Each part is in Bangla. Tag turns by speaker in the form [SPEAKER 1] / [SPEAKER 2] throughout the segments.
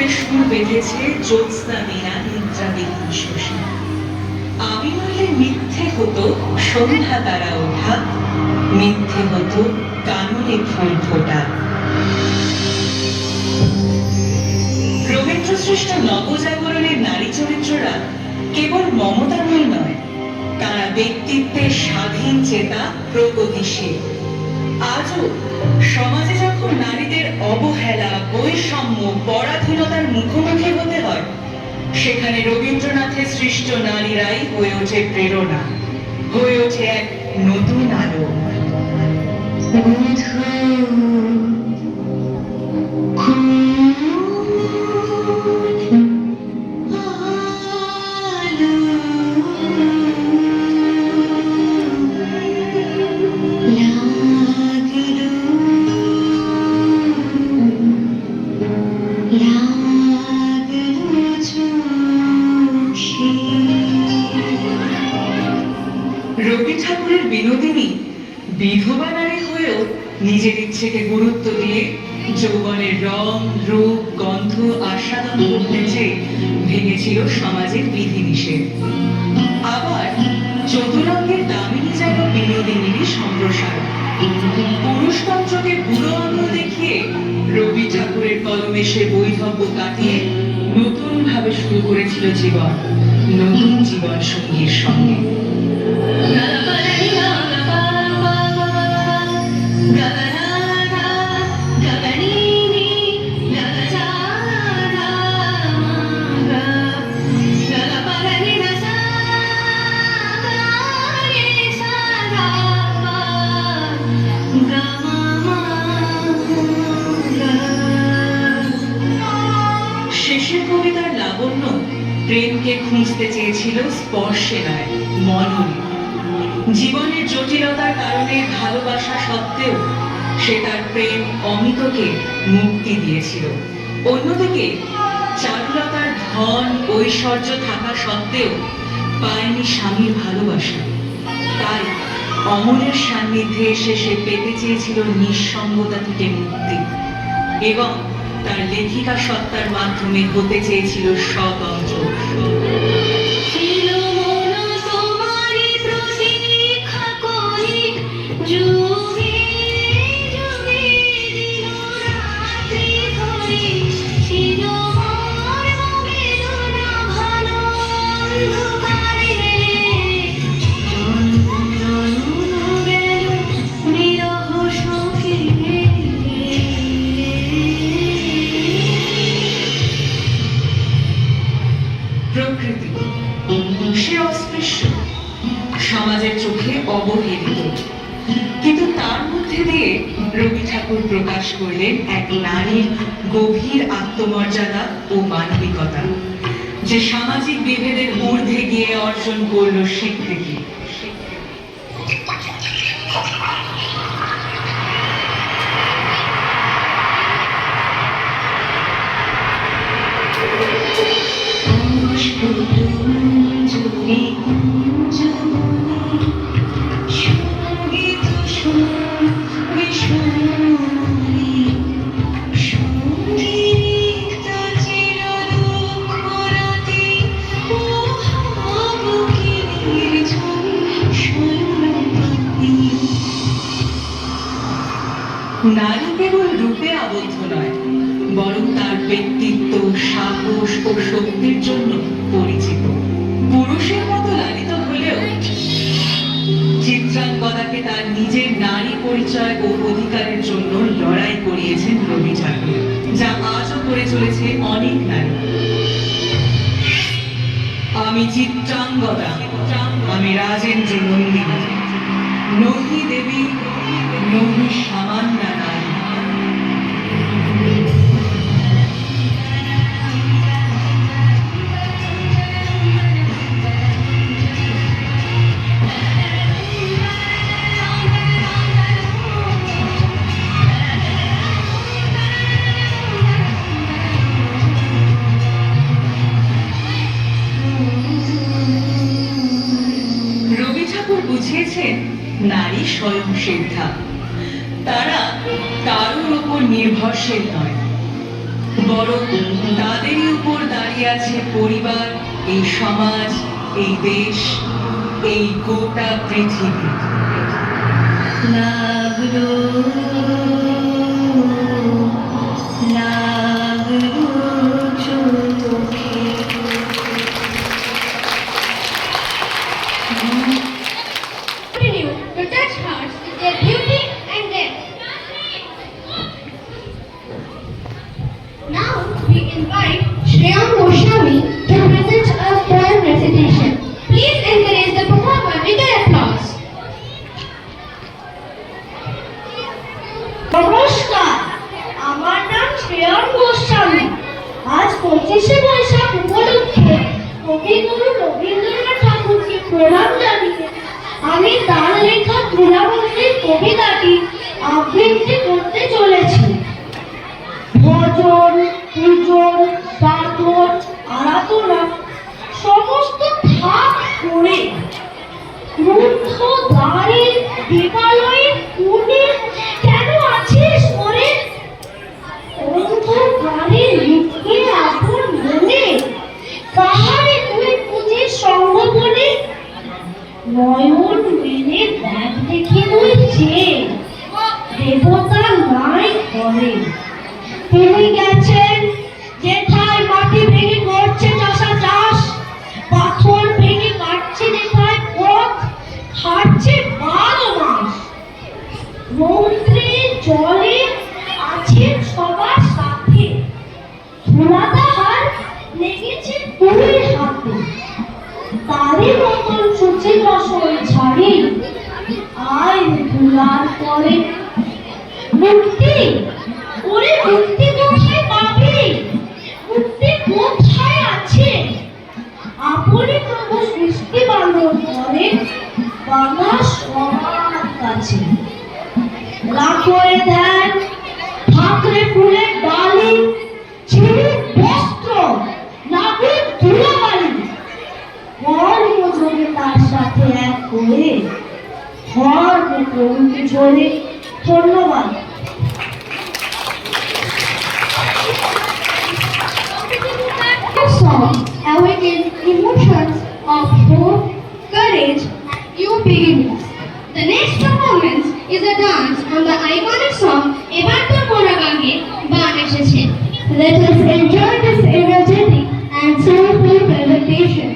[SPEAKER 1] করে সুর বেঁধেছে জ্যোৎস্না দিনা নিদ্রাবিহীন শশী। আমি বললে মিথ্যে হতো সন্ধ্যা তারা ওঠা, মিথ্যে হতো কাননে ফুল ফোটা। রবীন্দ্র সৃষ্ট নবজাগরণের নারী চরিত্ররা কেবল মমতাময়ী নয়, তারা ব্যক্তিত্বের স্বাধীন চেতা, প্রগতিশীল। আজও সমাজে যখন নারীদের অবহেলা, বৈষম্য, পরাধীনতার মুখোমুখি হতে হয়, সেখানে রবীন্দ্রনাথের সৃষ্ট নারীরাই হয়ে ওঠে প্রেরণা, হয়ে ওঠে এক নতুন আলো। রবি ঠাকুরের বিনোদিনী বিধবা নারী হয়েও নিজের ইচ্ছেকে গুরুত্ব দিয়ে যৌবনের রং, রূপ, গন্ধ আস্বাদন করতে চেয়ে ভেঙেছিল সমাজের বিধিনিষেধ। আবার চতুরঙ্গের দামিনী যেন বিনোদিনীরই সম্প্রসার। পুরুষতন্ত্রকে বুড়ো আঙুল দেখিয়ে রবি ঠাকুরের কলমে সে বৈধব্য কাটিয়ে নতুন ভাবে শুরু করেছিল জীবন, নতুন জীবন সঙ্গীর সঙ্গে। শেষের কবিতার লাবণ্য প্রেমকে খুঁজতে চেয়েছিল স্পর্শে নয়, মননে। জীবনের জটিলতার কারণে ভালোবাসা সত্ত্বেও সে তার প্রেম অমিতকে মুক্তি দিয়েছিল। অন্যদিকে চারুলতার ধন, ঐশ্বর্য থাকা সত্ত্বেও পায়নি স্বামীর ভালোবাসা। তাই অমরের সান্নিধ্যে এসে সে পেতে চেয়েছিল নিঃসঙ্গতা থেকে মুক্তি এবং তার লেখিকা সত্তার মাধ্যমে হতে চেয়েছিল স্বতন্ত্র। প্রকৃতি সে অস্পৃশ্য, সমাজের চোখে অবহেলিত, কিন্তু তার মধ্যে দিয়ে রবি ঠাকুর প্রকাশ করলেন এক নারীর গভীর আত্মমর্যাদা ও মানবিকতা, যে সামাজিক বিভেদের ঊর্ধ্বে গিয়ে অর্জন করল স্বীকৃতি। নারী কেবল রূপে আবদ্ধ নয়, বরং তার ব্যক্তিত্ব, সাহস ও শক্তির জন্য পরিচিত। পুরুষের মতো লালিত হলেও চিত্রাঙ্গদাকে তার নিজের নারী পরিচয় ও অধিকারের জন্য লড়াই করিয়েছেন রবি ঠাকুর, যা আজও করে চলেছে অনেক নারী। আমি চিত্রাঙ্গদা, আমি রাজেন্দ্র নন্দিনী, নহি দেবী, নহি সামান্য নারী। রবি ঠাকুর বুঝিয়েছেন নারী স্বয়ং সিদ্ধা, তারা কারোর উপর নির্ভরশীল নয়, বরং তাদের আছে পরিবার, এই সমাজ, এই দেশ, এই গোটা পৃথিবী। লাগলো চোখে।
[SPEAKER 2] Continue to touch hearts with their beauty and depth. Now we invite Shreyam Goswami to present a poem recitation. Please encourage the performer with an applause.
[SPEAKER 3] নমস্কার, আমার নাম শ্রেয়ম গোস্বামী। আজ 25শে বৈশাখ উপলক্ষে কবিগুরু রবীন্দ্রনাথ ঠাকুরকে প্রণাম জানিয়ে আমি তার লেখা তুলাবন্দির কবিতাটি আবৃত্তি করতে চলেছি। ভজন, পূজন, প্রার্থন, আরাধনা সমস্ত ভাগ করে রুদ্ধ দ্বারে দেবালয়ে কোণে কেন আছিস মরে? অন্ধকারে লুকিয়ে আপন মনে কাহারে তুই খুঁজিস সঙ্গোপনে? নয়ন মেলে দেখ দেখি তুই যে দেবতা নাই ঘরে। তিনি গেছেন যেথায় মাটি ভেঙে করছে চাষা চাষ, পাথর ভেঙে কাটছে যেথায় পথ হাঁটছে 12 মাস। রৌদ্রে জলে আছে সবার সাথে, ধুলাটা হার লেগেছে দুই হাতে। তারই মতন সূচি বসল ছাড়ি আয় ধুলার পরে। মুক্তি ওরে মুক্তি কোথায় পাবি? মুক্তি কোথায় আছে? আপনি প্রভু সৃষ্টি বান্ধব করে বাঁধা সবার কাছে। লাখরে ধ্যান, ঠাকরে ফুলের ডালি, ছিঁড়ে বস্ত্র, লাগে ধুলাবালি। কর্মযোগে তার সাথে এক করে ধর্ম করুন চলে। ধন্যবাদ।
[SPEAKER 2] This song awakens emotions of hope, courage, and new beginnings. The next performance is a dance on the iconic song Ebantor Moragange Banesheshe.
[SPEAKER 3] Let us enjoy this energetic and soulful presentation.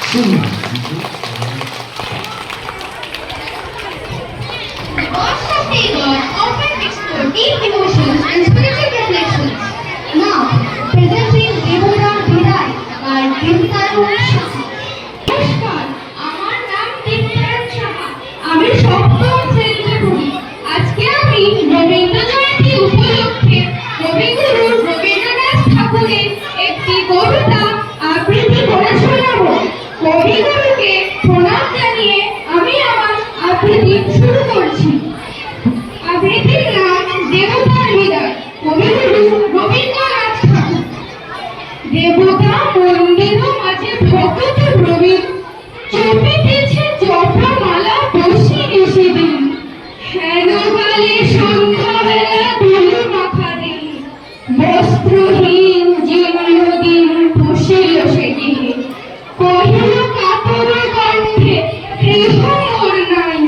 [SPEAKER 2] The gods of Tagore often explore deep emotions and spiritual reflections. Now, presenting Devota Bidai by Deeptaran Saha. নমস্কার, আমার নাম দেবতারণ সাহা। আমি সপ্তম শ্রেণীতে পড়ি। আজকে আমি রবীন্দ্র জয়ন্তী উপলক্ষে কবিগুরু রবীন্দ্রনাথ ঠাকুরের একটি কবিতা আবৃত্তি করে শোনাবো। কবিগুরুকে প্রণাম জানিয়ে আমি আমার আবৃত্তি শুরু করছি। আবৃত্তির নাম দেবতার বিদায়, কবিগুরু রবীন্দ্রনাথ ঠাকুর। দেবতা মন্দির মাঝে ভক্ত প্রবীণ, চপিতেছে জপমালা বসি নিশিদিন। হেন কালে সন্ধ্যাবেলা ধুলো মাখা দিন, বস্ত্রহীন জীর্ণদিন বসিল সেদিকে। কহিল কাতর কণ্ঠে, গৃহ মোর নাই,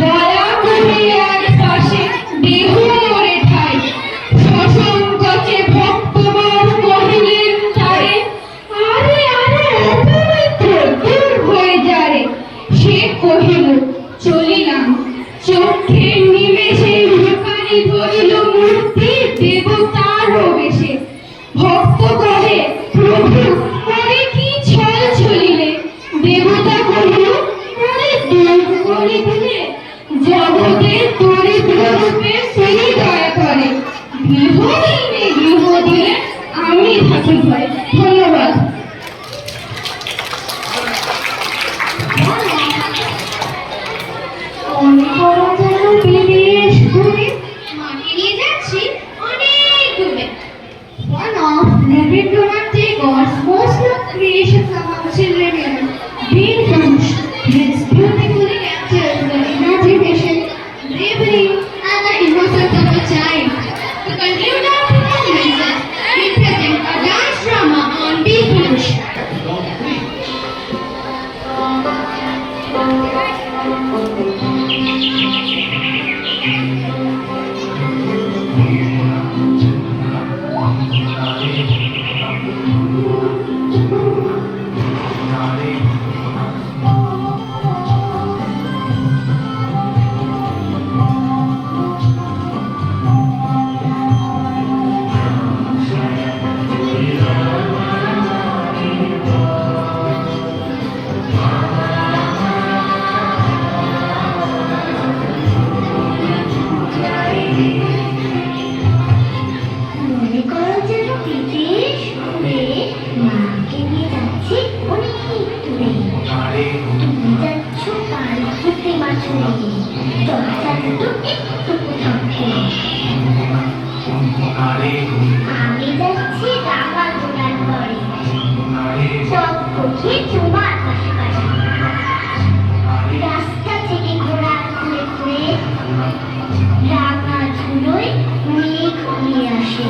[SPEAKER 2] দয়া করে এক পাশে দেহ মোরে ঠাই। শশঙ্কচে ভক্তবর কহিলেন তারে, আরে আরে অপবিত্র দূর হয়ে যারে। সে কহিল চলিলাম, চোখের নিমেষে ভিখারি ধরিল মূর্তি দেবতারও বেশে। ভক্ত কহে প্রভু করে কি ছল ছলিলে, দেবতা কহিল করে দূর করে দিলে। জগতের দরিদ্র রূপে সেই দয়া করে, গৃহহীনে গৃহ দিলে আমি থাকি ভয়। ধন্যবাদ। বিদেশ ঘুরে মাটি নিয়ে যাচ্ছি অনেক দূরে। One of Rabindranath Tagore's most loved creations among children is Veer-Dhanush. This beautifully captures the imagination, bravery, and the innocence of a child. To conclude our performances, we present a dance drama on Veer-Dhanush.
[SPEAKER 3] মনে করো যেন বিদেশ ঘুরে মাকে নিয়ে যাচ্ছি অনেক দূরে। তুমি যাচ্ছ পালকিতে মাঝে, চলাচল একটু কোথাও ফেলে। আমি যাচ্ছি রাঙা ঘোড়ার পরে, সব কঠিয়ে তোমার পাশাপাশি। রাস্তা থেকে ঘোড়া ঘুরে ঘুরে রাঙা ধুলোয় মেঘ উড়ে আসে।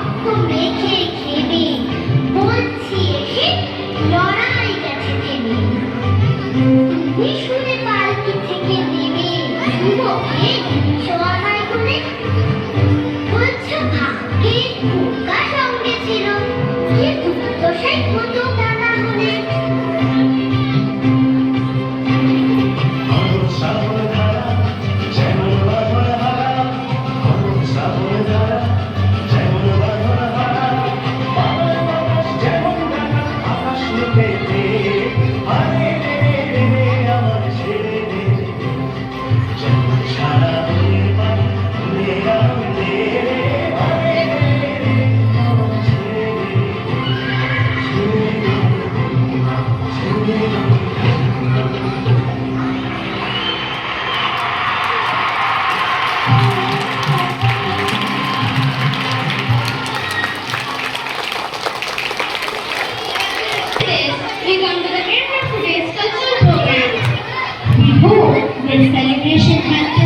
[SPEAKER 3] রক্ত মেখে ঘেমে বলছি এসে লড়াই গেছে থেমে। তুমি শুনে পালকি থেকে নেমে যুবকে সোয়ানায় করে বলছো ভাগ্যে খোকা সঙ্গে ছিল, যে দুর্দশাই হতো তা না হলে।
[SPEAKER 2] This, we come to the end of today's cultural program. We hope this celebration has